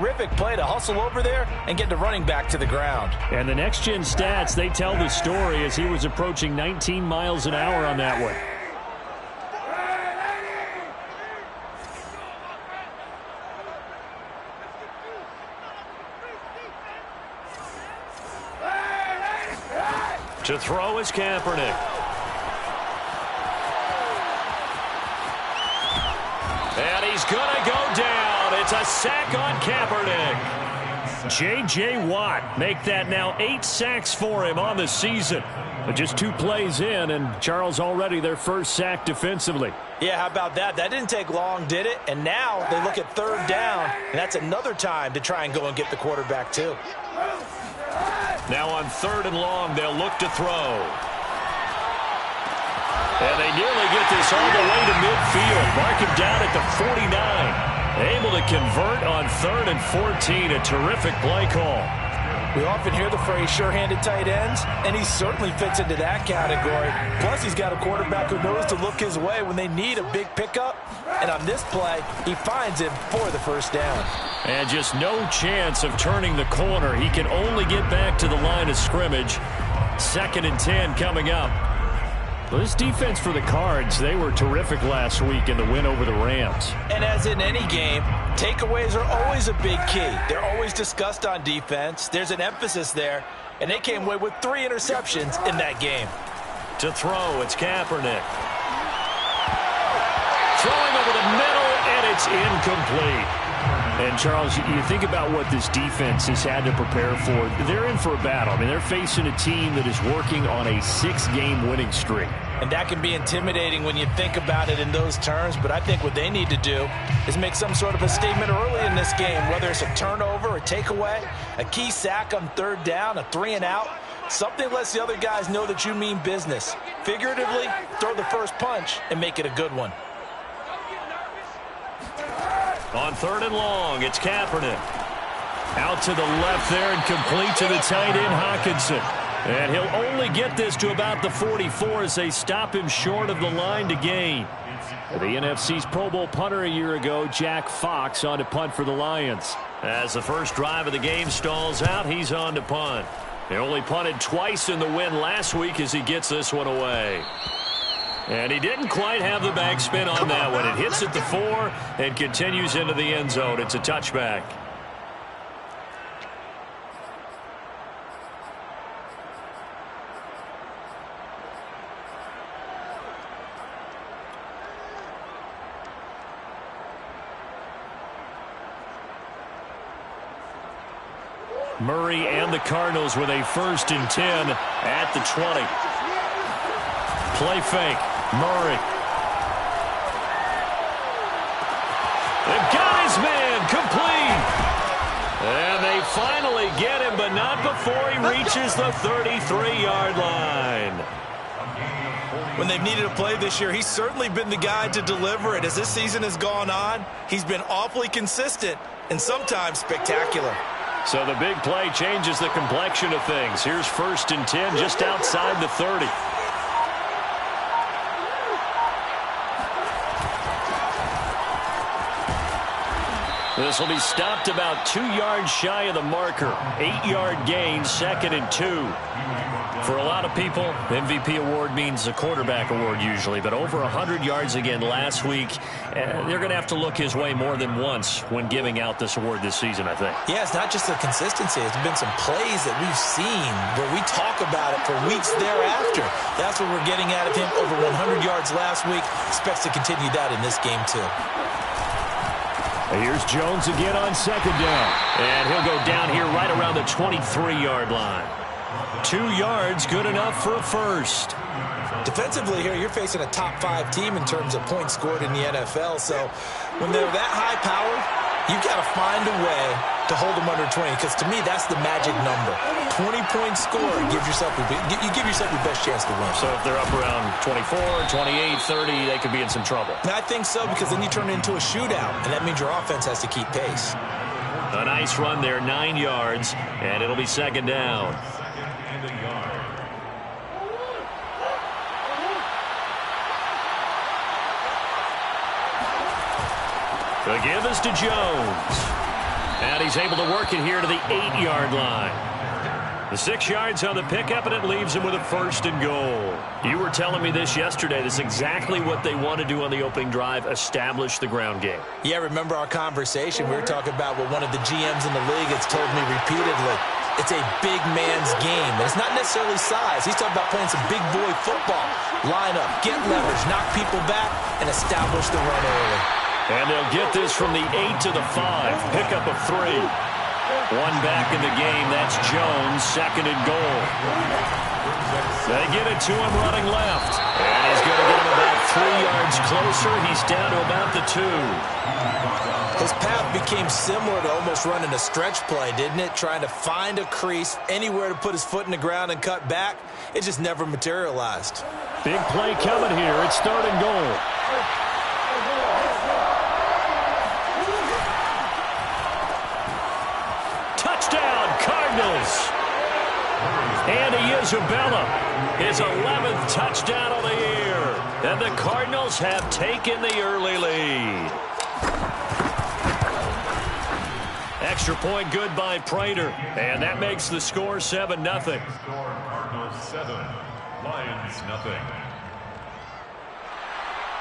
terrific play to hustle over there and get the running back to the ground. And the next-gen stats, they tell the story as he was approaching 19 miles an hour on that one. To throw is Kaepernick. And he's going to go down. It's a sack on Kaepernick. J.J. Watt make that now 8 sacks for him on the season. But just 2 plays in, and Charles already their first sack defensively. Yeah, how about that? That didn't take long, did it? And now they look at 3rd down, and that's another time to try and go and get the quarterback too. Now on 3rd and long, they'll look to throw. And they nearly get this all the way to midfield. Mark him down at the 49. Able to convert on 3rd and 14. A terrific play call. We often hear the phrase sure-handed tight ends, and he certainly fits into that category. Plus, he's got a quarterback who knows to look his way when they need a big pickup. And on this play, he finds him for the first down. And just no chance of turning the corner. He can only get back to the line of scrimmage. 2nd and 10 coming up. Well, this defense for the Cards, they were terrific last week in the win over the Rams. And as in any game, takeaways are always a big key. They're always discussed on defense. There's an emphasis there, and they came away with 3 interceptions in that game. To throw, it's Kaepernick. Throwing over the middle, and it's incomplete. And, Charles, you think about what this defense has had to prepare for. They're in for a battle. I mean, they're facing a team that is working on a 6-game winning streak. And that can be intimidating when you think about it in those terms. But I think what they need to do is make some sort of a statement early in this game, whether it's a turnover, a takeaway, a key sack on 3rd down, a 3-and-out. Something that lets the other guys know that you mean business. Figuratively, throw the first punch and make it a good one. On 3rd and long, it's Kaepernick. Out to the left there and complete to the tight end, Hockenson. And he'll only get this to about the 44 as they stop him short of the line to gain. The NFC's Pro Bowl punter a year ago, Jack Fox, on to punt for the Lions. As the first drive of the game stalls out, he's on to punt. He only punted twice in the win last week as he gets this one away. And he didn't quite have the backspin on that one. It hits at the 4 and continues into the end zone. It's a touchback. Murray and the Cardinals with a 1st and 10 at the 20. Play fake. Murray. They've got his man complete. And they finally get him, but not before he reaches the 33-yard line. When they've needed a play this year, he's certainly been the guy to deliver it. As this season has gone on, he's been awfully consistent and sometimes spectacular. So the big play changes the complexion of things. Here's 1st and 10 just outside the 30. This will be stopped about 2 yards shy of the marker. 8-yard gain, 2nd and 2. For a lot of people, MVP award means a quarterback award usually, but over 100 yards again last week. They're going to have to look his way more than once when giving out this award this season, I think. Yeah, it's not just the consistency. It's been some plays that we've seen where we talk about it for weeks thereafter. That's what we're getting out of him. Over 100 yards last week. Expects to continue that in this game, too. Here's Jones again on 2nd down. And he'll go down here right around the 23-yard line. 2 yards, good enough for a first. Defensively here, you're facing a top-5 team in terms of points scored in the NFL. So when they're that high-powered, you've got to find a way to hold them under 20. Because to me, that's the magic number. 20-point score, you give yourself your best chance to win. So if they're up around 24, 28, 30, they could be in some trouble. And I think so, because then you turn it into a shootout, and that means your offense has to keep pace. A nice run there, 9 yards, and it'll be 2nd down. The give is to Jones. And he's able to work it here to the 8-yard line. The 6 yards on the pickup, and it leaves him with a 1st and goal. You were telling me this yesterday. This is exactly what they want to do on the opening drive, establish the ground game. Yeah, remember our conversation. We were talking about what one of the GMs in the league has told me repeatedly. It's a big man's game, and it's not necessarily size. He's talking about playing some big boy football. Line up, get leverage, knock people back, and establish the run early. And they'll get this from the 8 to the 5. Pickup of 3. One back in the game. That's Jones, 2nd and goal. They get it to him running left. And he's going to get him about 3 yards closer. He's down to about the 2. His path became similar to almost running a stretch play, didn't it? Trying to find a crease, anywhere to put his foot in the ground and cut back. It just never materialized. Big play coming here. It's 3rd and goal. Touchdown, Cardinals. Andy Isabella, his 11th touchdown of the year. And the Cardinals have taken the early lead. Extra point good by Prater. And that makes the score 7-0. Cardinals 7, Lions 0.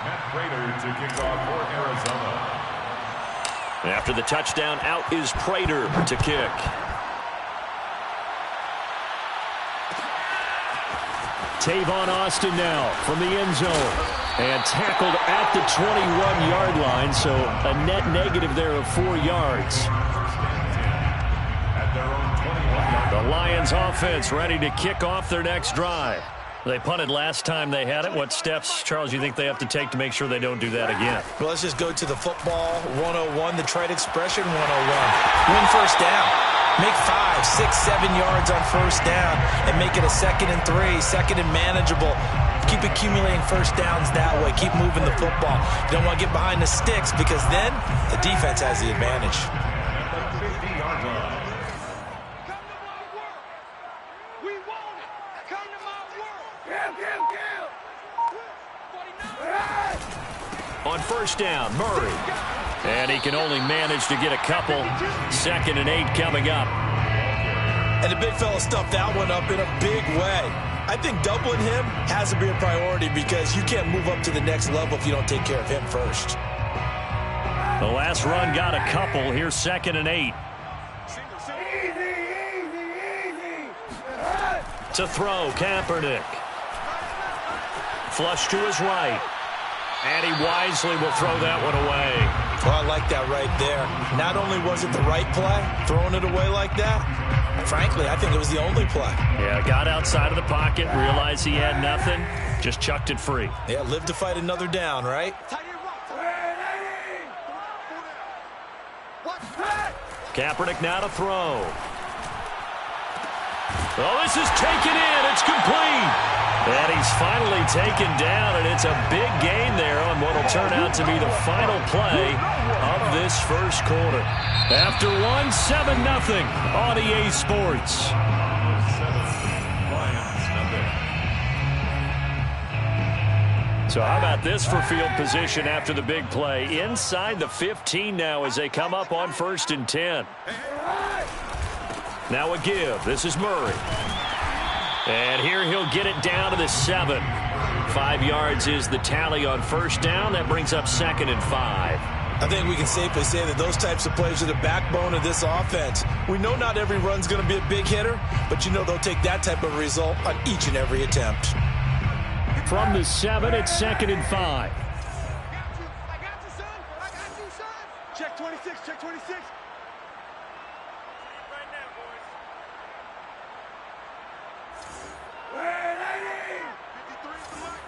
Matt Prater to kick off for Arizona. After the touchdown, out is Prater to kick. Tavon Austin now from the end zone. And tackled at the 21-yard line, so a net negative there of 4 yards. The Lions offense ready to kick off their next drive. They punted last time they had it. What steps, Charles, you think they have to take to make sure they don't do that again? Well, let's just go to the football 101, the trade expression 101. Win first down. Make 5, 6, 7 yards on first down and make it a 2nd and 3, 2nd and manageable. Keep accumulating first downs that way. Keep moving the football. You don't want to get behind the sticks because then the defense has the advantage. On first down, Murray. And he can only manage to get a couple. 2nd and 8 coming up. And the big fella stuffed that one up in a big way. I think doubling him has to be a priority because you can't move up to the next level if you don't take care of him first. The last run got a couple. Here's 2nd and 8. To throw, Kaepernick. Flush to his right. And he wisely will throw that one away. Well, I like that right there. Not only was it the right play, throwing it away like that, frankly, I think it was the only play. Yeah, got outside of the pocket, realized he had nothing, just chucked it free. Yeah, live to fight another down, right? Kaepernick now to throw. Oh, this is taken in. It's complete. And he's finally taken down, and it's a big gain there on what will turn out to be the final play of this first quarter. After 7-0 on EA Sports. So how about this for field position after the big play? Inside the 15 now as they come up on 1st and 10. Now a give. This is Murray. And here he'll get it down to the 7. 5 yards is the tally on first down. That brings up 2nd and 5. I think we can safely say that those types of plays are the backbone of this offense. We know not every run's going to be a big hitter, but you know they'll take that type of result on each and every attempt. From the 7, it's 2nd and 5. I got you, son. I got you, son. Check 26, check 26. Right now, boys. Where lady? 53 is the mark.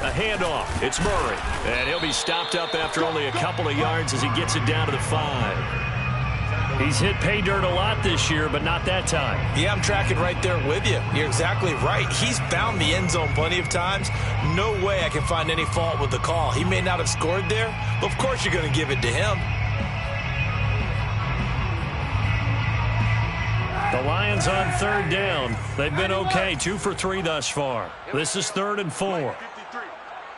A handoff. It's Murray. And he'll be stopped up after only a couple of yards as he gets it down to the 5. He's hit pay dirt a lot this year, but not that time. Yeah, I'm tracking right there with you. You're exactly right. He's found the end zone plenty of times. No way I can find any fault with the call. He may not have scored there, but of course you're going to give it to him. The Lions on 3rd down. They've been okay, 2 for 3 thus far. This is 3rd and 4.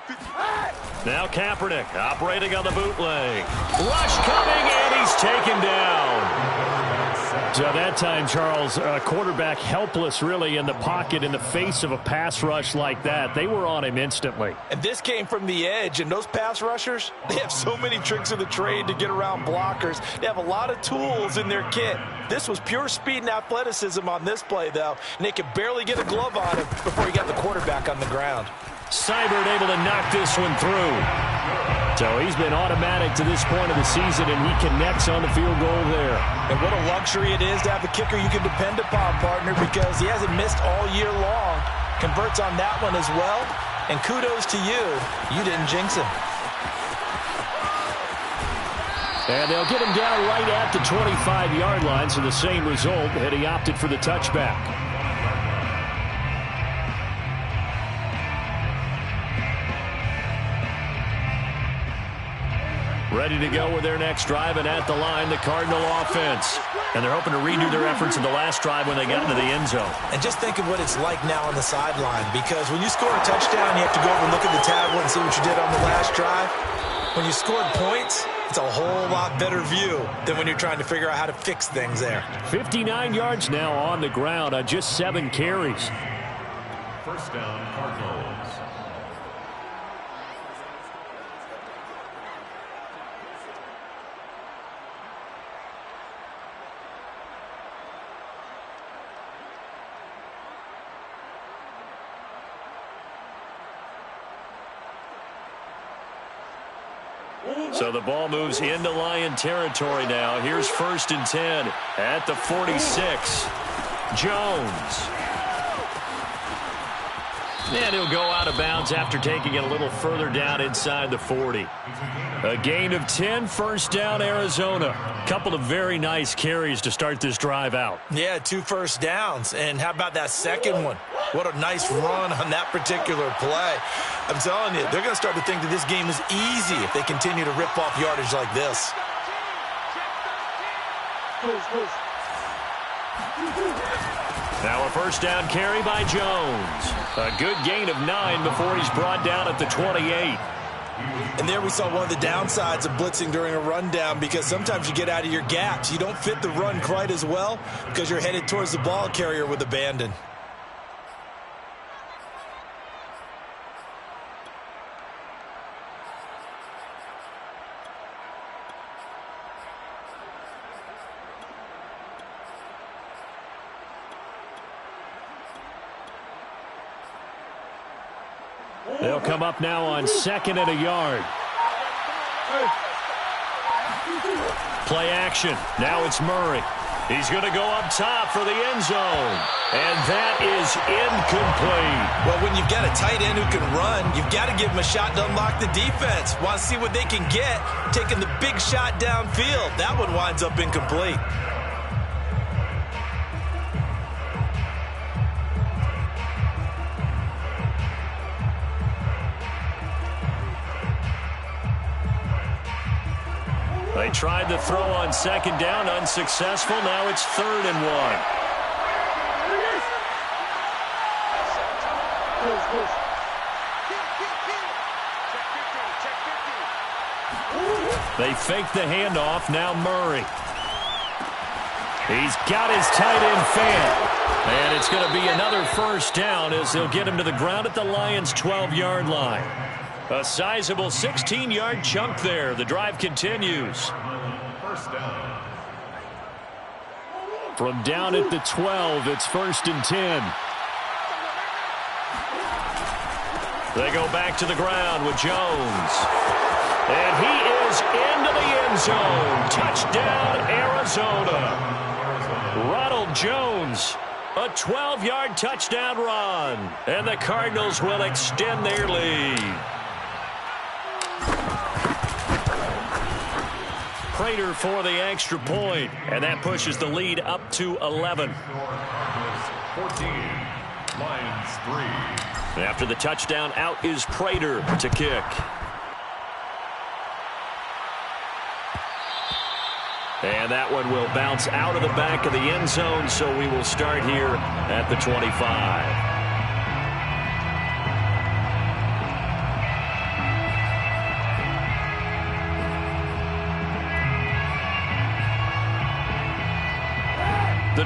53. Now Kaepernick operating on the bootleg. Rush coming, and he's taken down. So that time, Charles, quarterback helpless really in the pocket in the face of a pass rush like that. They were on him instantly. And this came from the edge, and those pass rushers, they have so many tricks of the trade to get around blockers. They have a lot of tools in their kit. This was pure speed and athleticism on this play, though, and they could barely get a glove on him before he got the quarterback on the ground. Seibert able to knock this one through. So he's been automatic to this point of the season, and he connects on the field goal there. And what a luxury it is to have a kicker you can depend upon, partner, because he hasn't missed all year long. Converts on that one as well. And kudos to you. You didn't jinx him. And they'll get him down right at the 25-yard line, so the same result had he opted for the touchback. Ready to go with their next drive, and at the line, the Cardinal offense. And they're hoping to redo their efforts in the last drive when they got into the end zone. And just think of what it's like now on the sideline, because when you score a touchdown, you have to go over and look at the tablet and see what you did on the last drive. When you scored points, it's a whole lot better view than when you're trying to figure out how to fix things there. 59 yards now on the ground on just 7 carries. First down, Cardinals. So the ball moves into Lion territory now. Here's 1st and 10 at the 46. Jones. And he'll go out of bounds after taking it a little further down inside the 40. A gain of 10, first down, Arizona. Couple of very nice carries to start this drive out. Yeah, 2 first downs. And how about that second one? What a nice run on that particular play. I'm telling you, they're going to start to think that this game is easy if they continue to rip off yardage like this. Now a first down carry by Jones. A good gain of 9 before he's brought down at the 28. And there we saw one of the downsides of blitzing during a rundown, because sometimes you get out of your gaps. You don't fit the run quite as well because you're headed towards the ball carrier with abandon. They'll come up now on 2nd and a yard. Play action. Now it's Murray. He's going to go up top for the end zone. And that is incomplete. Well, when you've got a tight end who can run, you've got to give him a shot to unlock the defense. Want to see what they can get, taking the big shot downfield. That one winds up incomplete. They tried the throw on 2nd down, unsuccessful. Now it's 3rd and 1. They fake the handoff. Now Murray. He's got his tight end fan. And it's going to be another first down as they'll get him to the ground at the Lions' 12-yard line. A sizable 16-yard chunk there. The drive continues. First down. From down at the 12, it's 1st and 10. They go back to the ground with Jones. And he is into the end zone. Touchdown, Arizona. Ronald Jones, a 12-yard touchdown run. And the Cardinals will extend their lead. Prater for the extra point, and that pushes the lead up to 11. 14, Lions 3. After the touchdown, out is Prater to kick. And that one will bounce out of the back of the end zone, so we will start here at the 25. 25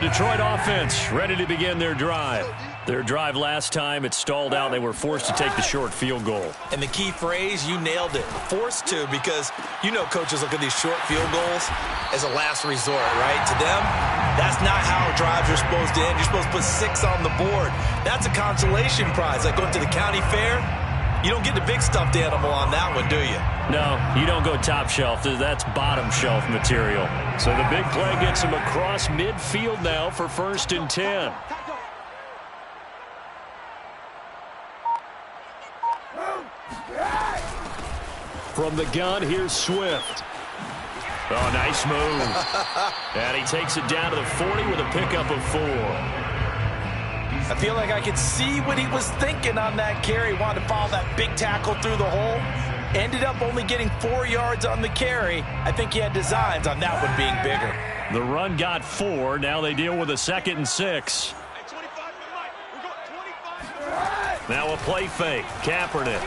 Detroit offense ready to begin their drive. Their drive last time, it stalled out. They were forced to take the short field goal. And the key phrase, you nailed it, forced to, because you know coaches look at these short field goals as a last resort, right? To them, that's not how drives are supposed to end. You're supposed to put 6 on the board. That's a consolation prize. Like going to the county fair, you don't get the big stuffed animal on that one, do you? No, you don't go top shelf. That's bottom shelf material. So the big play gets him across midfield now for 1st and 10. From the gun, here's Swift. Oh, nice move. And he takes it down to the 40 with a pickup of 4. I feel like I could see what he was thinking on that carry. Wanted to follow that big tackle through the hole. Ended up only getting 4 yards on the carry. I think he had designs on that one being bigger. The run got 4. Now they deal with a 2nd and 6. Now a play fake. Kaepernick.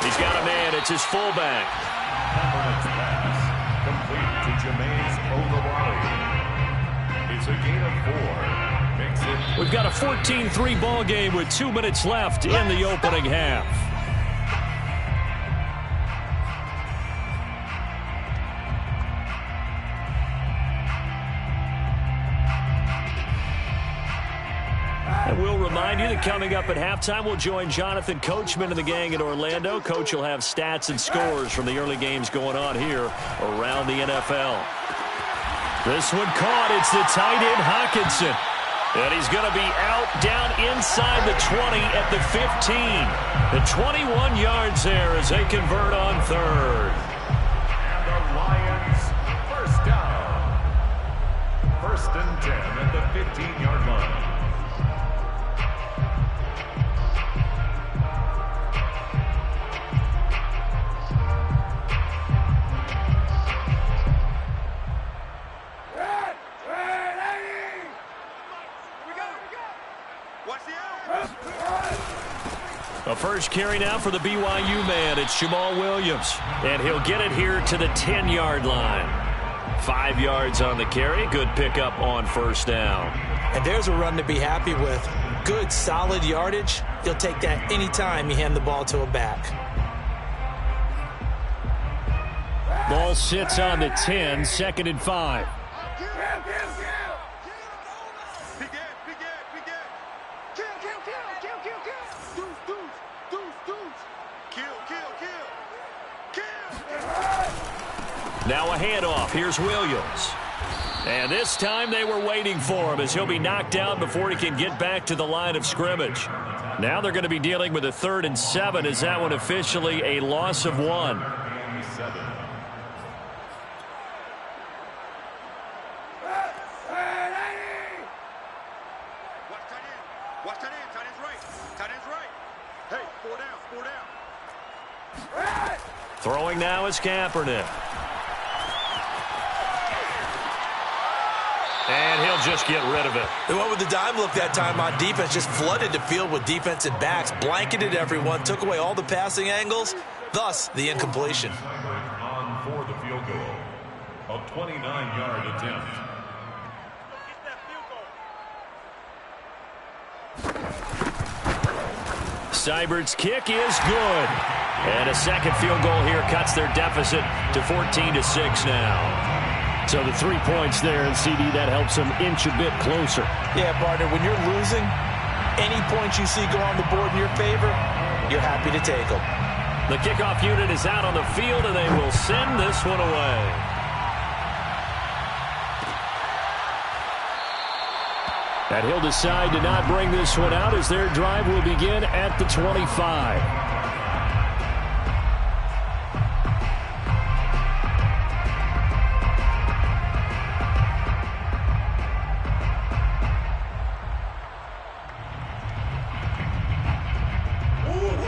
He's got a man. It's his fullback. Kaepernick's pass complete to Jameis Olawale. It's a gain of 4. Makes it. We've got a 14-3 ball game with 2 minutes left in the opening half. And we'll remind you that coming up at halftime, we'll join Jonathan Coachman and the gang in Orlando. Coach will have stats and scores from the early games going on here around the NFL. This one caught. It's the tight end, Hockenson. And he's going to be out down inside the 20 at the 15. The 21 yards there as they convert on 3rd. And the Lions first down. 1st and 10 at the 15-yard line. A first carry now for the BYU man. It's Jamal Williams. And he'll get it here to the 10-yard line. 5 yards on the carry. Good pickup on 1st down. And there's a run to be happy with. Good, solid yardage. He'll take that anytime you hand the ball to a back. Ball sits on the 10, 2nd and 5. Now a handoff. Here's Williams. And this time they were waiting for him as he'll be knocked down before he can get back to the line of scrimmage. Now they're going to be dealing with a 3rd and 7 as that one officially a loss of 1. Throwing now is Kaepernick. And he'll just get rid of it. They went with the dime look that time on defense. Just flooded the field with defensive backs. Blanketed everyone. Took away all the passing angles. Thus, the incompletion. On for the field goal. A 29-yard attempt. Seibert's kick is good. And a 2nd field goal here cuts their deficit to 14-6 now. So the 3 points there, and CD, that helps them inch a bit closer. Yeah, partner, when you're losing, any points you see go on the board in your favor, you're happy to take them. The kickoff unit is out on the field, and they will send this one away. And he'll decide to not bring this one out as their drive will begin at the 25.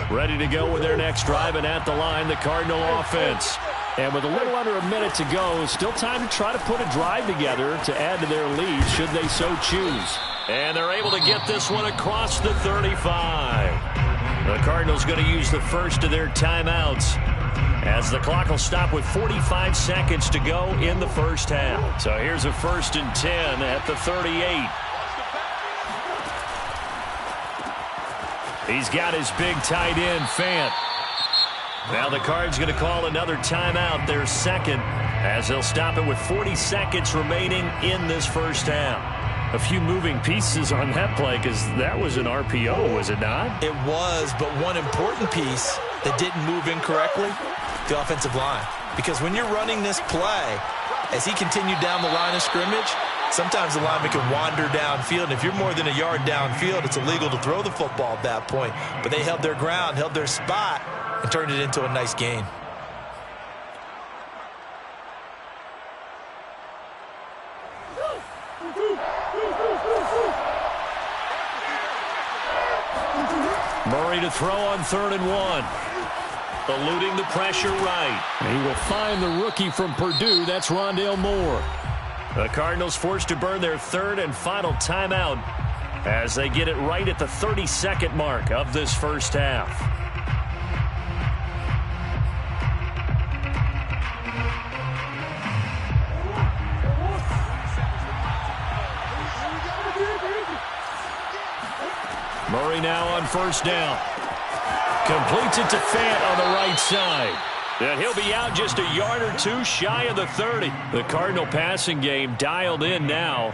Ready to go with their next drive, and at the line, the Cardinal offense. And with a little under a minute to go, still time to try to put a drive together to add to their lead should they so choose. And they're able to get this one across the 35. The Cardinals going to use the first of their timeouts. as the clock will stop with 45 seconds to go in the first half. So here's a 1st and 10 at the 38. He's got his big tight end, Fant. Now the Cards going to call another timeout, their second, as they'll stop it with 40 seconds remaining in this first half. A few moving pieces on that play because that was an RPO, was it not? It was, but one important piece that didn't move incorrectly, the offensive line. Because when you're running this play, as he continued down the line of scrimmage, sometimes the lineman can wander downfield, and if you're more than a yard downfield, it's illegal to throw the football at that point. But they held their ground, held their spot, and turned it into a nice gain. Murray to throw on 3rd and 1. Eluding the pressure right. He will find the rookie from Purdue. That's Rondale Moore. The Cardinals forced to burn their 3rd and final timeout as they get it right at the 32nd mark of this first half. Murray now on 1st down. Completes it to Fant on the right side. And he'll be out just a yard or two shy of the 30. The Cardinal passing game dialed in now.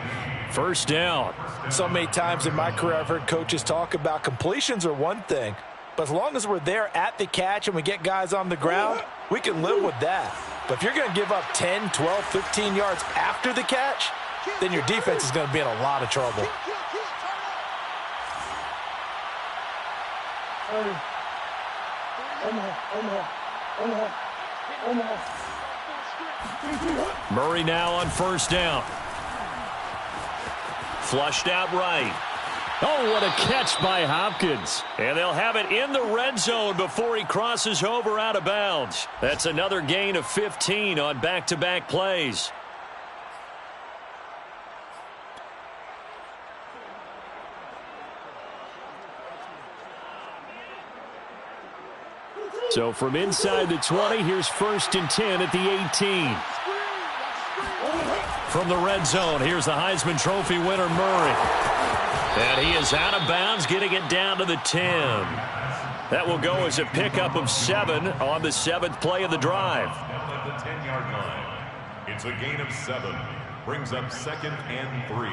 1st down. So many times in my career I've heard coaches talk about completions are one thing, but as long as we're there at the catch and we get guys on the ground, we can live with that. But if you're going to give up 10, 12, 15 yards after the catch, then your defense is going to be in a lot of trouble. Murray now on 1st down. Flushed out right. Oh, what a catch by Hopkins. And they'll have it in the red zone before he crosses over out of bounds. That's another gain of 15 on back-to-back plays. So from inside the 20, here's 1st and 10 at the 18. From the red zone, here's the Heisman Trophy winner, Murray. And he is out of bounds, getting it down to the 10. That will go as a pickup of 7 on the 7th play of the drive. At the 10-yard line, it's a gain of 7. Brings up 2nd and 3.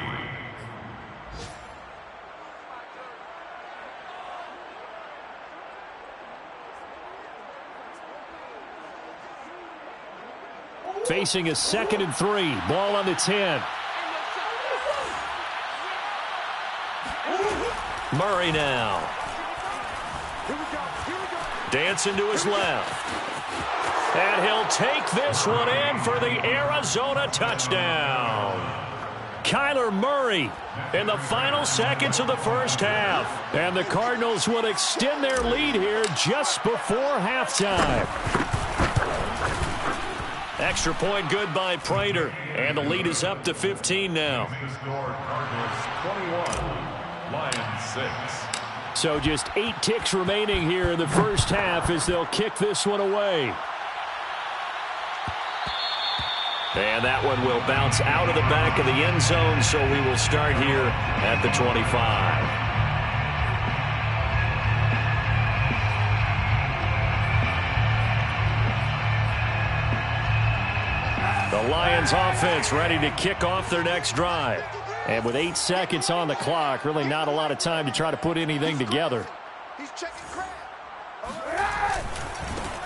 Facing a 2nd and 3. Ball on the 10. Murray now. Dancing to his left. And he'll take this one in for the Arizona touchdown. Kyler Murray in the final seconds of the first half. And the Cardinals would extend their lead here just before halftime. Extra point good by Prater. And the lead is up to 15 now. Cardinals 21, Lions 6. So just 8 ticks remaining here in the first half as they'll kick this one away. And that one will bounce out of the back of the end zone, so we will start here at the 25. The Lions offense ready to kick off their next drive. And with 8 seconds on the clock, really not a lot of time to try to put anything together. He's checking crap.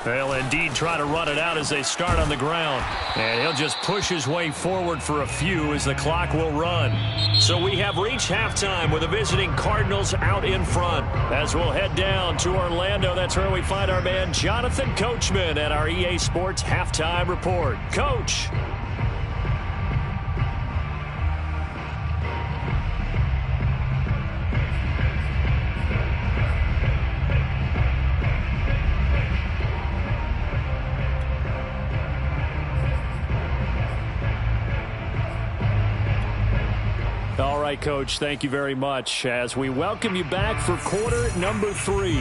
They'll indeed try to run it out as they start on the ground. And he'll just push his way forward for a few as the clock will run. So we have reached halftime with the visiting Cardinals out in front. As we'll head down to Orlando, that's where we find our man Jonathan Coachman at our EA Sports Halftime Report. Coach. All right, Coach, thank you very much as we welcome you back for quarter number 3.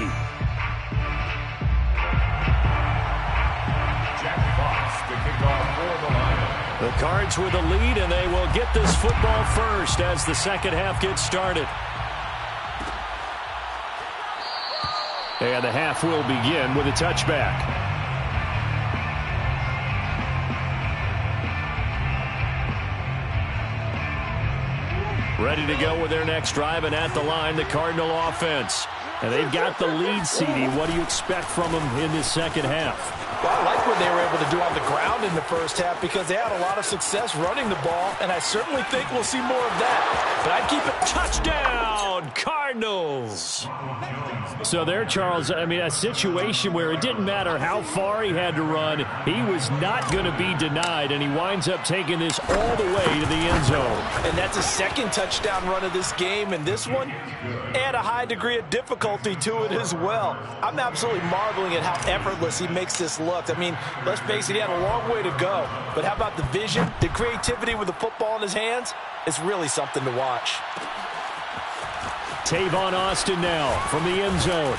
The Cards with the lead, and they will get this football first as the second half gets started. And the half will begin with a touchback. Ready to go with their next drive, and at the line, the Cardinal offense. And they've got the lead, CD. What do you expect from them in this second half? Well, I like what they were able to do on the ground in the first half because they had a lot of success running the ball, and I certainly think we'll see more of that. But I'd keep it. Touchdown, Cardinals! So there, Charles, I mean, a situation where it didn't matter how far he had to run, he was not going to be denied, and he winds up taking this all the way to the end zone. And that's a second touchdown run of this game, and this one add a high degree of difficulty to it as well. I'm absolutely marveling at how effortless he makes this look. I mean, let's face it, he had a long way to go, but how about the vision, the creativity with the football in his hands? It's really something to watch. Tavon Austin now from the end zone.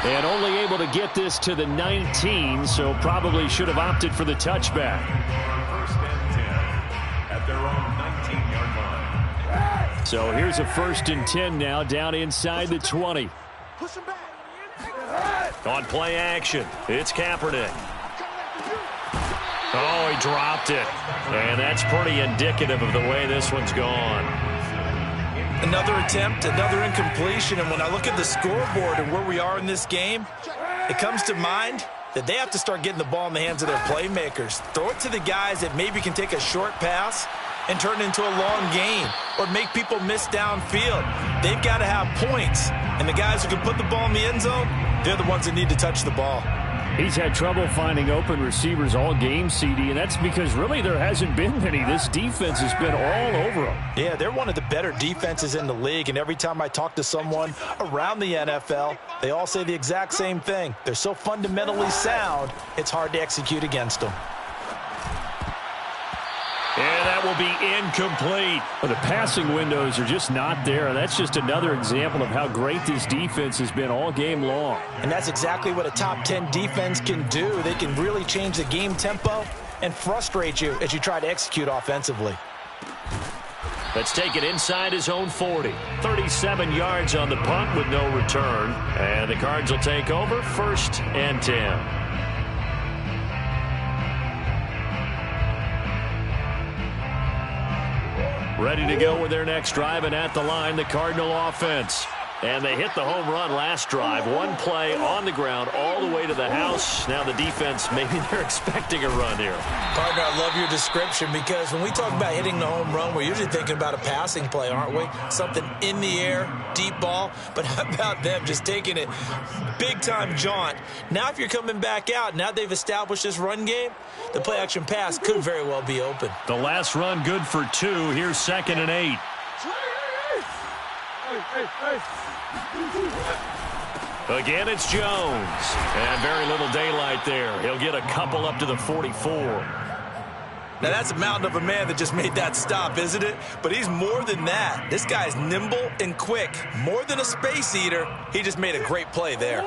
And only able to get this to the 19, so probably should have opted for the touchback. First and 10 at their own 19-yard line. So here's a 1st and 10 now down inside the 20. Push him back. On play action, it's Kaepernick. Oh, he dropped it. And that's pretty indicative of the way this one's gone. Another attempt, another incompletion, and when I look at the scoreboard and where we are in this game, it comes to mind that they have to start getting the ball in the hands of their playmakers. Throw it to the guys that maybe can take a short pass and turn it into a long gain or make people miss downfield. They've got to have points, and the guys who can put the ball in the end zone, they're the ones that need to touch the ball. He's had trouble finding open receivers all game, CD, and that's because really there hasn't been any. This defense has been all over them. Yeah, they're one of the better defenses in the league, and every time I talk to someone around the NFL, they all say the exact same thing. They're so fundamentally sound, it's hard to execute against them. And that will be incomplete. Well, the passing windows are just not there. That's just another example of how great this defense has been all game long. And that's exactly what a top 10 defense can do. They can really change the game tempo and frustrate you as you try to execute offensively. Let's take it inside his own 40. 37 yards on the punt with no return. And the Cards will take over 1st and 10. Ready to go with their next drive, and at the line, the Cardinal offense. And they hit the home run last drive. One play on the ground all the way to the house. Now the defense, maybe they're expecting a run here. Partner, I love your description because when we talk about hitting the home run, we're usually thinking about a passing play, aren't we? Something in the air, deep ball. But how about them just taking it big-time jaunt? Now if you're coming back out, now they've established this run game, the play-action pass could very well be open. The last run good for 2. Here's 2nd and 8. Again, it's Jones. And very little daylight there. He'll get a couple up to the 44. Now, that's a mountain of a man that just made that stop, isn't it? But he's more than that. This guy's nimble and quick. More than a space eater, he just made a great play there.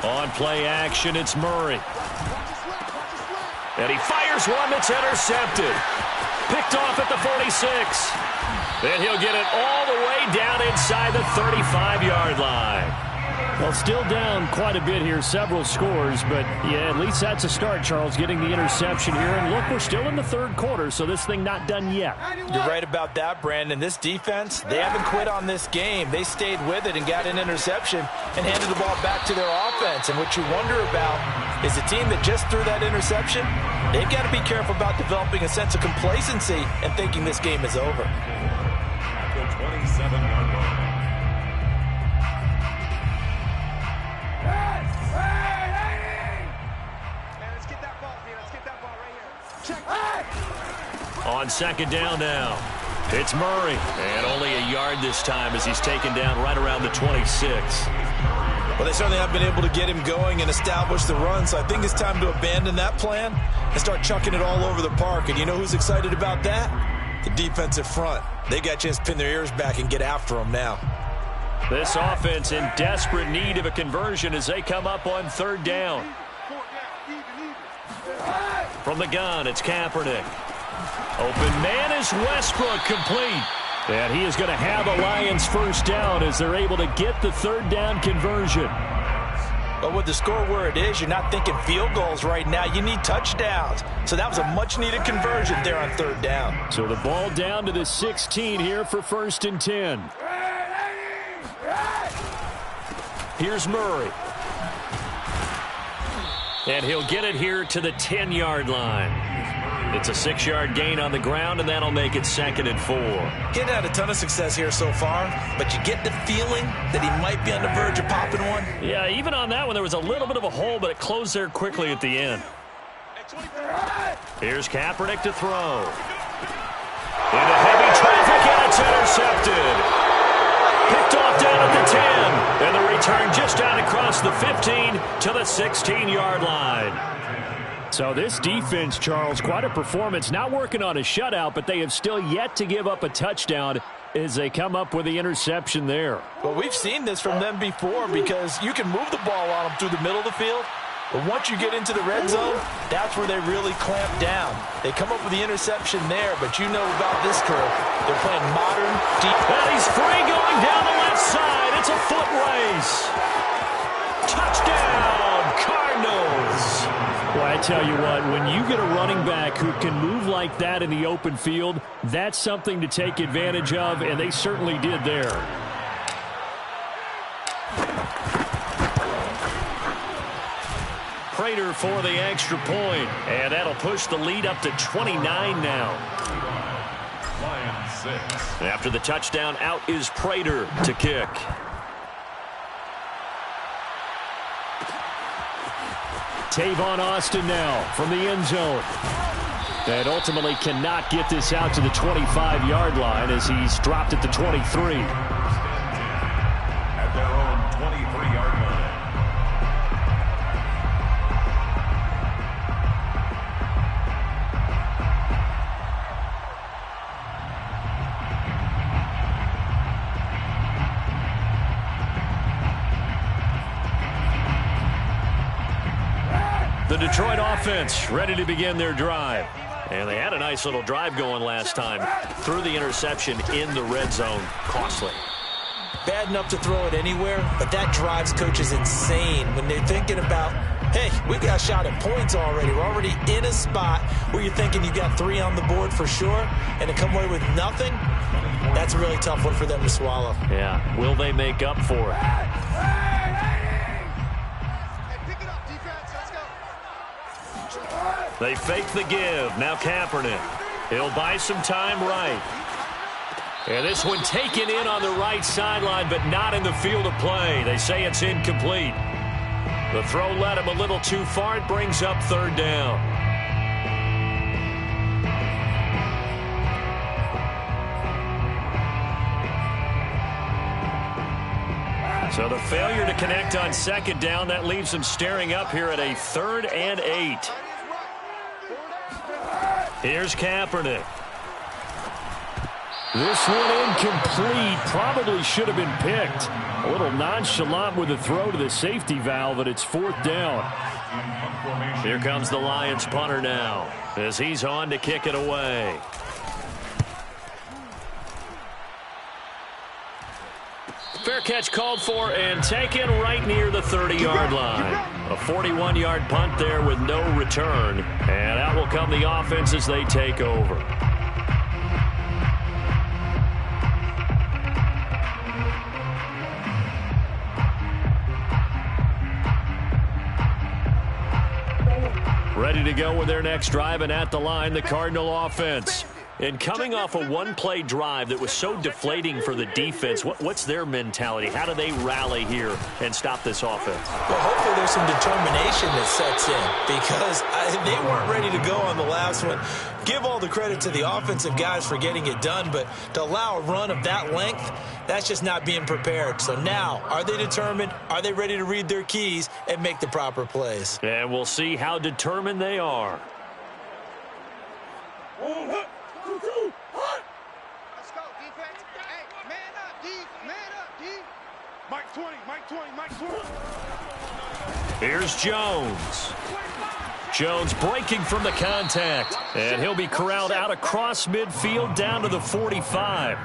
On play action, it's Murray. And he fires one that's intercepted. Picked off at the 46. Then he'll get it all the way down inside the 35-yard line. Well, still down quite a bit here, several scores, but yeah, at least that's a start, Charles, getting the interception here. And look, we're still in the 3rd quarter, so this thing not done yet. You're right about that, Brandon. This defense, they haven't quit on this game. They stayed with it and got an interception and handed the ball back to their offense. And what you wonder about is the team that just threw that interception, they've got to be careful about developing a sense of complacency and thinking this game is over. At the 27-yard line. On 2nd down now, it's Murray. And only a yard this time as he's taken down right around the 26. Well, they certainly haven't been able to get him going and establish the run, so I think it's time to abandon that plan and start chucking it all over the park. And you know who's excited about that? The defensive front. They got a chance to pin their ears back and get after him now. This offense in desperate need of a conversion as they come up on 3rd down. From the gun, it's Kaepernick. Open man is Westbrook, complete. And he is going to have a Lions first down as they're able to get the third down conversion. But with the score where it is, you're not thinking field goals right now. You need touchdowns. So that was a much-needed conversion there on third down. So the ball down to the 16 here for 1st and 10. Here's Murray. And he'll get it here to the 10-yard line. It's a 6-yard gain on the ground, and that'll make it 2nd and 4. Getting had a ton of success here so far, but you get the feeling that he might be on the verge of popping one. Yeah, even on that one, there was a little bit of a hole, but it closed there quickly at the end. Here's Kaepernick to throw. Into heavy traffic, and it's intercepted. Picked off down at the 10, and the return just down across the 15 to the 16-yard line. So this defense, Charles, quite a performance. Not working on a shutout, but they have still yet to give up a touchdown as they come up with the interception there. Well, we've seen this from them before because you can move the ball on them through the middle of the field. But once you get into the red zone, that's where they really clamp down. They come up with the interception there, but you know about this crew. They're playing modern, deep. And he's free going down the left side. It's a foot race. Touchdown, Cardinals. Well, I tell you what, when you get a running back who can move like that in the open field, that's something to take advantage of, and they certainly did there. Prater for the extra point, and that'll push the lead up to 29 now. Lions 6. After the touchdown, out is Prater to kick. Tavon Austin now from the end zone. And ultimately cannot get this out to the 25-yard line as he's dropped at the 23. At their own 23-yard line. The Detroit offense ready to begin their drive. And they had a nice little drive going last time. Threw the interception in the red zone. Costly. Bad enough to throw it anywhere, but that drives coaches insane when they're thinking about, hey, we got shot at points already. We're already in a spot where you're thinking you got 3 on the board for sure, and to come away with nothing, that's a really tough one for them to swallow. Yeah, will they make up for it? They fake the give. Now Kaepernick. He'll buy some time right. And this one taken in on the right sideline, but not in the field of play. They say it's incomplete. The throw led him a little too far. It brings up third down. So the failure to connect on second down, that leaves them staring up here at a 3rd and 8. Here's Kaepernick. This one incomplete. Probably should have been picked. A little nonchalant with the throw to the safety valve, but it's 4th down. Here comes the Lions punter now as he's on to kick it away. Fair catch called for and taken right near the 30-yard line. A 41-yard punt there with no return. And out will come the offense as they take over. Ready to go with their next drive, and at the line, the Cardinal offense. And coming off a one-play drive that was so deflating for the defense, what's their mentality? How do they rally here and stop this offense? Well, hopefully there's some determination that sets in because they weren't ready to go on the last one. Give all the credit to the offensive guys for getting it done, but to allow a run of that length, that's just not being prepared. So now, are they determined? Are they ready to read their keys and make the proper plays? And we'll see how determined they are. Let's go, defense. Hey, man up, D. Man up, D. Mike 20, Mike 20, Mike 20. Here's Jones. Jones breaking from the contact. And he'll be corralled out across midfield down to the 45.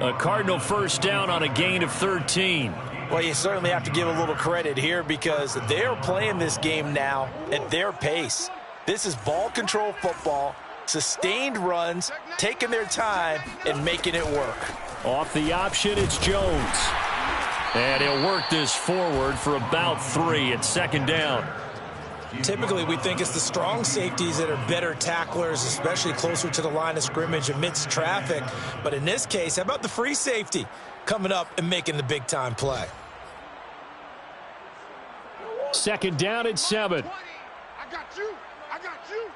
A Cardinal first down on a gain of 13. Well, you certainly have to give a little credit here because they're playing this game now at their pace. This is ball control football, sustained runs, taking their time, and making it work. Off the option, it's Jones. And he'll work this forward for about 3 at second down. Typically, we think it's the strong safeties that are better tacklers, especially closer to the line of scrimmage amidst traffic. But in this case, how about the free safety coming up and making the big-time play? Second down and 7. I got you. I got you.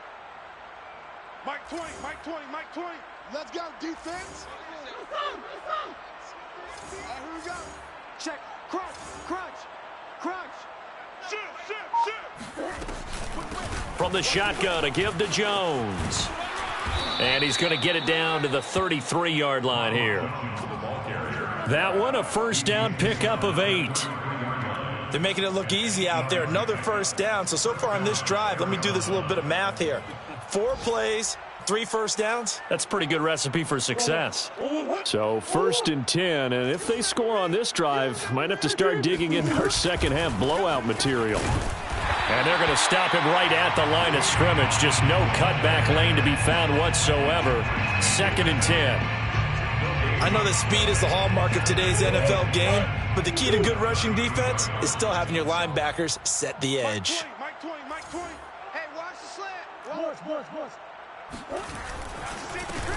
Mike 20, Mike 20, Mike 20. Let's go, defense. Here we go. Check. Crunch, crunch, crunch. Shift, shift, shift. From the shotgun, a give to Jones. And he's going to get it down to the 33-yard line here. That one, a first down pickup of 8. They're making it look easy out there. Another first down. So far on this drive, let me do this little bit of math here. 4 plays, 3 first downs. That's a pretty good recipe for success. So first and 10, and if they score on this drive, might have to start digging in our second half blowout material. And they're going to stop him right at the line of scrimmage. Just no cutback lane to be found whatsoever. Second and 10. I know that speed is the hallmark of today's NFL game, but the key to good rushing defense is still having your linebackers set the edge. Mike 20, Mike 20. Hey, watch the slant. Watch.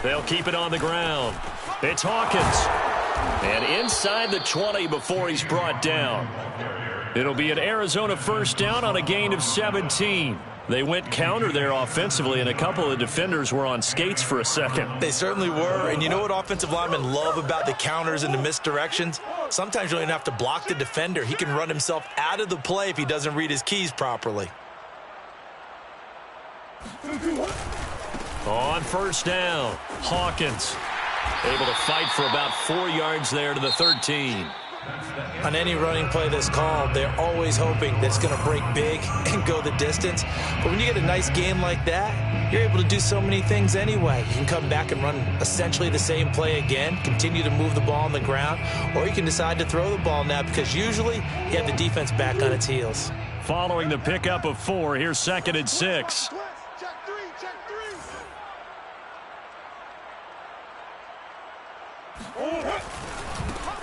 They'll keep it on the ground. It's Hawkins. And inside the 20 before he's brought down. It'll be an Arizona first down on a gain of 17. They went counter there offensively, and a couple of defenders were on skates for a second. They certainly were, and you know what offensive linemen love about the counters and the misdirections? Sometimes you don't even have to block the defender. He can run himself out of the play if he doesn't read his keys properly. On first down, Hawkins able to fight for about 4 yards there to the 13. On any running play that's called, they're always hoping that it's going to break big and go the distance. But when you get a nice game like that, you're able to do so many things anyway. You can come back and run essentially the same play again, continue to move the ball on the ground, or you can decide to throw the ball now because usually you have the defense back on its heels. Following the pickup of 4, here's second and 6. Check 3, check 3.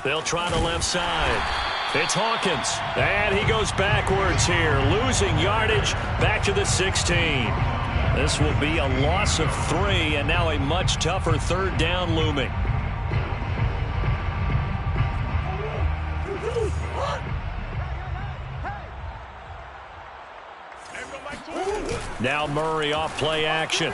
They'll try the left side. It's Hawkins. And he goes backwards here, losing yardage back to the 16. This will be a loss of 3, and now a much tougher third down looming. Now Murray off play action.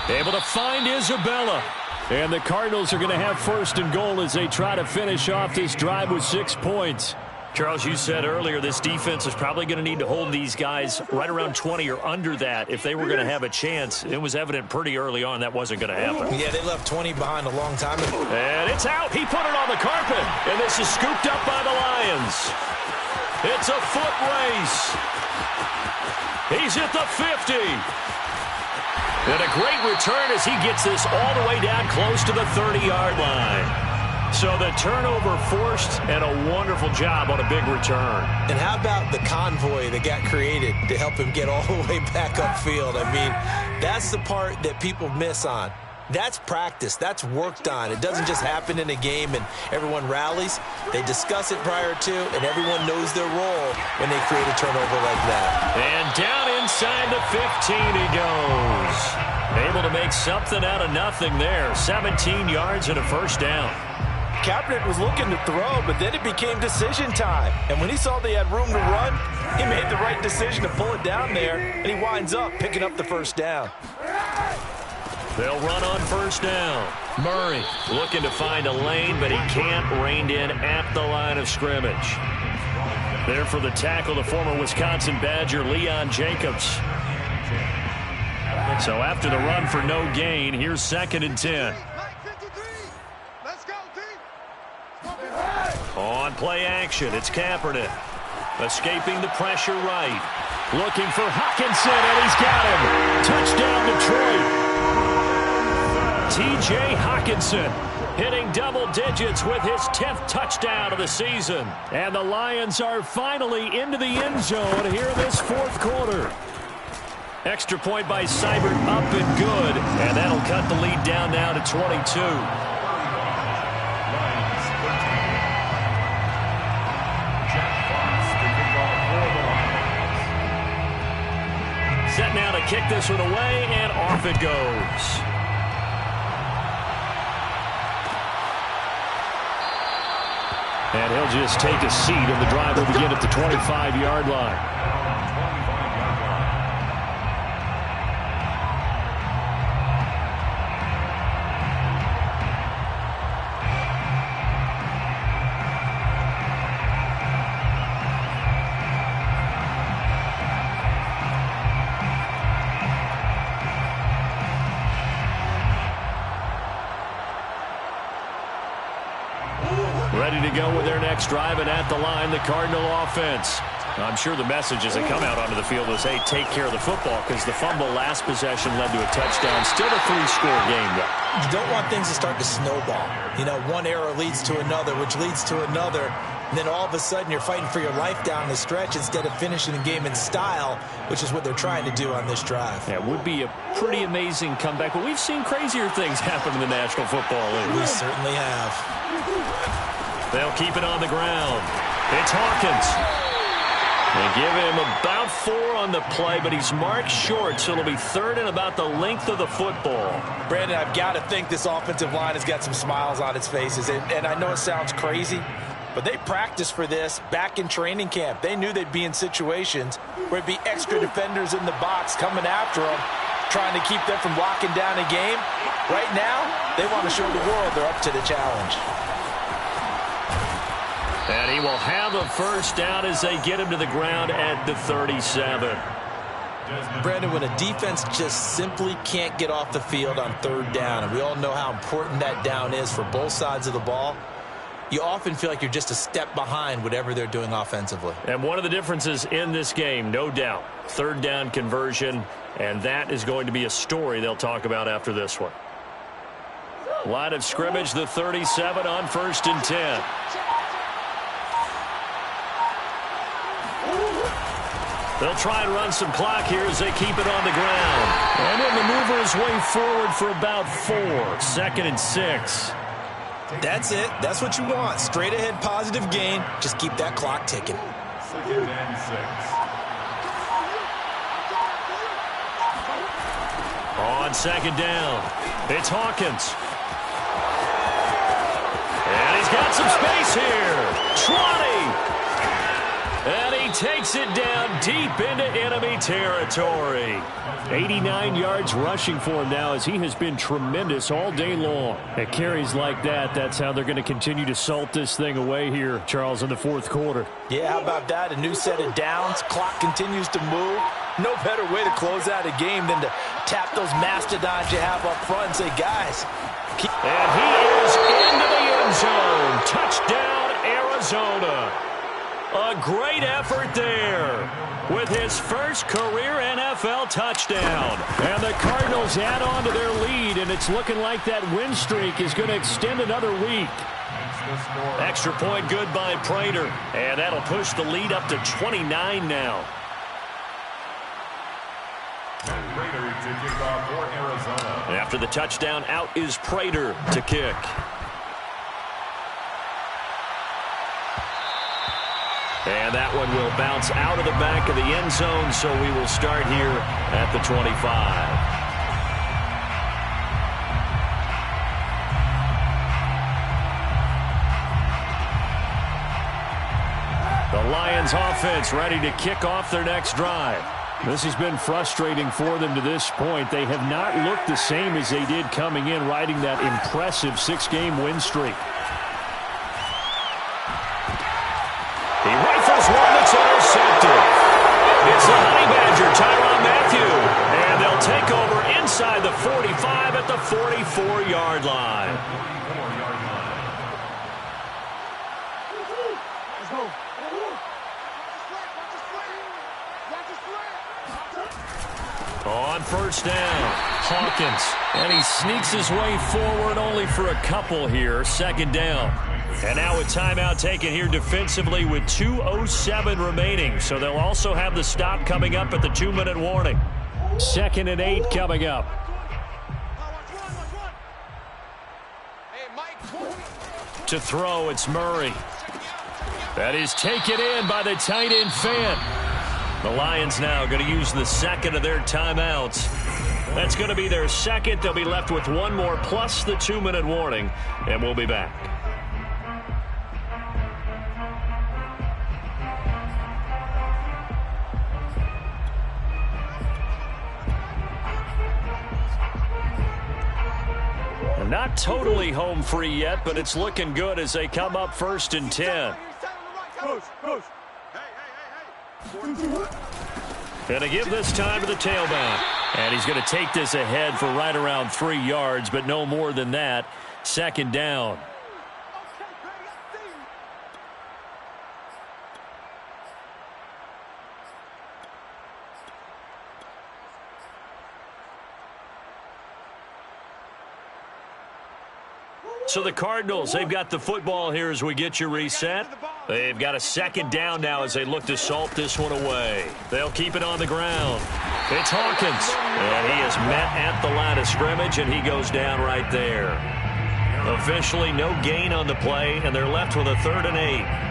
Able to find Isabella. And the Cardinals are going to have first and goal as they try to finish off this drive with 6 points. Charles, you said earlier this defense is probably going to need to hold these guys right around 20 or under that if they were going to have a chance. It was evident pretty early on that wasn't going to happen. Yeah, they left 20 behind a long time ago. And it's out. He put it on the carpet. And this is scooped up by the Lions. It's a foot race. He's at the 50. And a great return as he gets this all the way down close to the 30-yard line. So the turnover forced and a wonderful job on a big return. And how about the convoy that got created to help him get all the way back upfield? I mean, that's the part that people miss on. That's practice. That's worked on. It doesn't just happen in a game and everyone rallies. They discuss it prior to, and everyone knows their role when they create a turnover like that. And down inside the 15 he goes. Able to make something out of nothing there. 17 yards and a first down. Kaepernick was looking to throw, but then it became decision time. And when he saw they had room to run, he made the right decision to pull it down there, and he winds up picking up the first down. They'll run on first down. Murray looking to find a lane, but he can't. Reined in at the line of scrimmage. There for the tackle, the former Wisconsin Badger, Leon Jacobs. So after the run for no gain, here's second and 10. Let's go, team. On play action, it's Kaepernick. Escaping the pressure right. Looking for Hawkinson, and he's got him. Touchdown, Detroit. T.J. Hawkinson hitting double digits with his 10th touchdown of the season. And the Lions are finally into the end zone here in this fourth quarter. Extra point by Seibert, up and good. And that'll cut the lead down now to 22. Set now to kick this one away, and off it goes. And he'll just take a seat, and the drive will begin at the 25-yard line. Ready to go with their next drive, and at the line, the Cardinal offense. I'm sure the messages that come out onto the field is, hey, take care of the football, because the fumble last possession led to a touchdown. Still a 3-score game, though. You don't want things to start to snowball. You know, one error leads to another, which leads to another. And then all of a sudden, you're fighting for your life down the stretch instead of finishing the game in style, which is what they're trying to do on this drive. Yeah, it would be a pretty amazing comeback, but we've seen crazier things happen in the National Football League. We certainly have. They'll keep it on the ground. It's Hawkins. They give him about 4 on the play, but he's marked short, so it'll be third and about the length of the football. Brandon, I've got to think this offensive line has got some smiles on its faces. And I know it sounds crazy, but they practiced for this back in training camp. They knew they'd be in situations where it'd be extra defenders in the box coming after them, trying to keep them from locking down a game. Right now, they want to show the world they're up to the challenge. And he will have a first down as they get him to the ground at the 37. Brandon, when a defense just simply can't get off the field on third down, and we all know how important that down is for both sides of the ball, you often feel like you're just a step behind whatever they're doing offensively. And one of the differences in this game, no doubt, third down conversion, and that is going to be a story they'll talk about after this one. Line of scrimmage, the 37 on 1st and 10. They'll try and run some clock here as they keep it on the ground. And he'll maneuver his way forward for about 4. 2nd and 6. That's it. That's what you want. Straight ahead positive gain. Just keep that clock ticking. 2nd and 6. On 2nd down, it's Hawkins. And he's got some space here. 20. And he takes it down deep into enemy territory. 89 yards rushing for him now as he has been tremendous all day long. At carries like that, that's how they're going to continue to salt this thing away here, Charles, in the fourth quarter. Yeah, how about that? A new set of downs. Clock continues to move. No better way to close out a game than to tap those mastodons you have up front and say, guys. And he is into the end zone. Touchdown, Arizona. A great effort there with his first career NFL touchdown. And the Cardinals add on to their lead, and it's looking like that win streak is going to extend another week. Extra point good by Prater, and that'll push the lead up to 29 now. Prater to kick off for Arizona. After the touchdown, out is Prater to kick. And that one will bounce out of the back of the end zone, so we will start here at the 25. The Lions offense ready to kick off their next drive. This has been frustrating for them to this point. They have not looked the same as they did coming in, riding that impressive 6-game win streak. He rifles one that's intercepted. It's the Honey Badger, Tyrann Mathieu. And they'll take over inside the 45 at the 44-yard line. On first down, Hawkins. And he sneaks his way forward only for a couple here. Second down. And now a timeout taken here defensively with 2:07 remaining. So they'll also have the stop coming up at the 2-minute warning. 2nd and 8 coming up. To throw, it's Murray. That is taken in by the tight end Fant. The Lions now going to use the second of their timeouts. That's going to be their second. They'll be left with one more plus the 2-minute warning, and we'll be back. Not totally home free yet, but it's looking good as they come up 1st and 10. Going to give this time to the tailback. And he's going to take this ahead for right around 3 yards, but no more than that. 2nd down. So the Cardinals, they've got the football here as we get you reset. They've got a 2nd down now as they look to salt this one away. They'll keep it on the ground. It's Hawkins. And he is met at the line of scrimmage, and he goes down right there. Officially no gain on the play, and they're left with a 3rd and 8.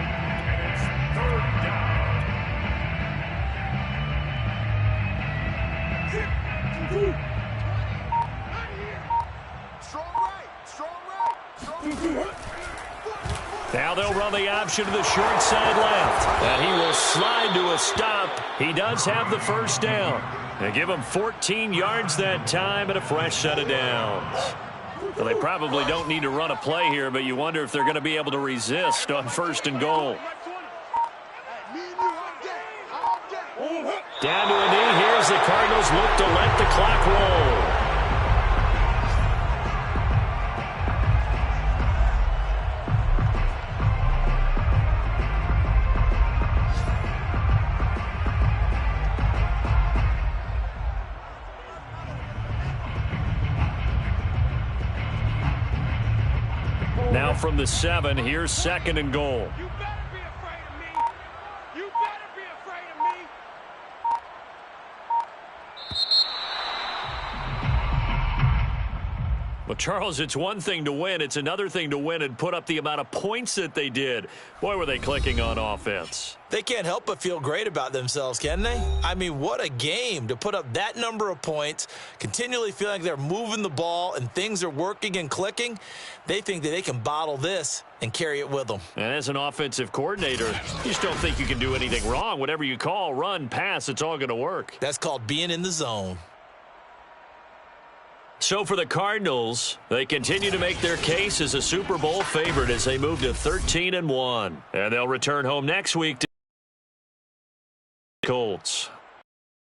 Now they'll run the option to the short side left. And he will slide to a stop. He does have the 1st down. They give him 14 yards that time and a fresh set of downs. Well, they probably don't need to run a play here, but you wonder if they're going to be able to resist on 1st and goal. Down to a knee here as the Cardinals look to let the clock roll. Now from the 7, here's 2nd and goal. You better be afraid of me. You better be afraid of me. Well, Charles, it's one thing to win. It's another thing to win and put up the amount of points that they did. Boy, were they clicking on offense. They can't help but feel great about themselves, can they? I mean, what a game to put up that number of points, continually feeling like they're moving the ball and things are working and clicking. They think that they can bottle this and carry it with them. And as an offensive coordinator, you just don't think you can do anything wrong. Whatever you call, run, pass, it's all going to work. That's called being in the zone. So for the Cardinals, they continue to make their case as a Super Bowl favorite as they move to 13-1. And they'll return home next week to Colts.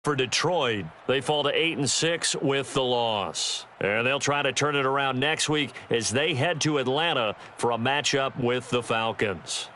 For Detroit, they fall to 8-6 with the loss. And they'll try to turn it around next week as they head to Atlanta for a matchup with the Falcons.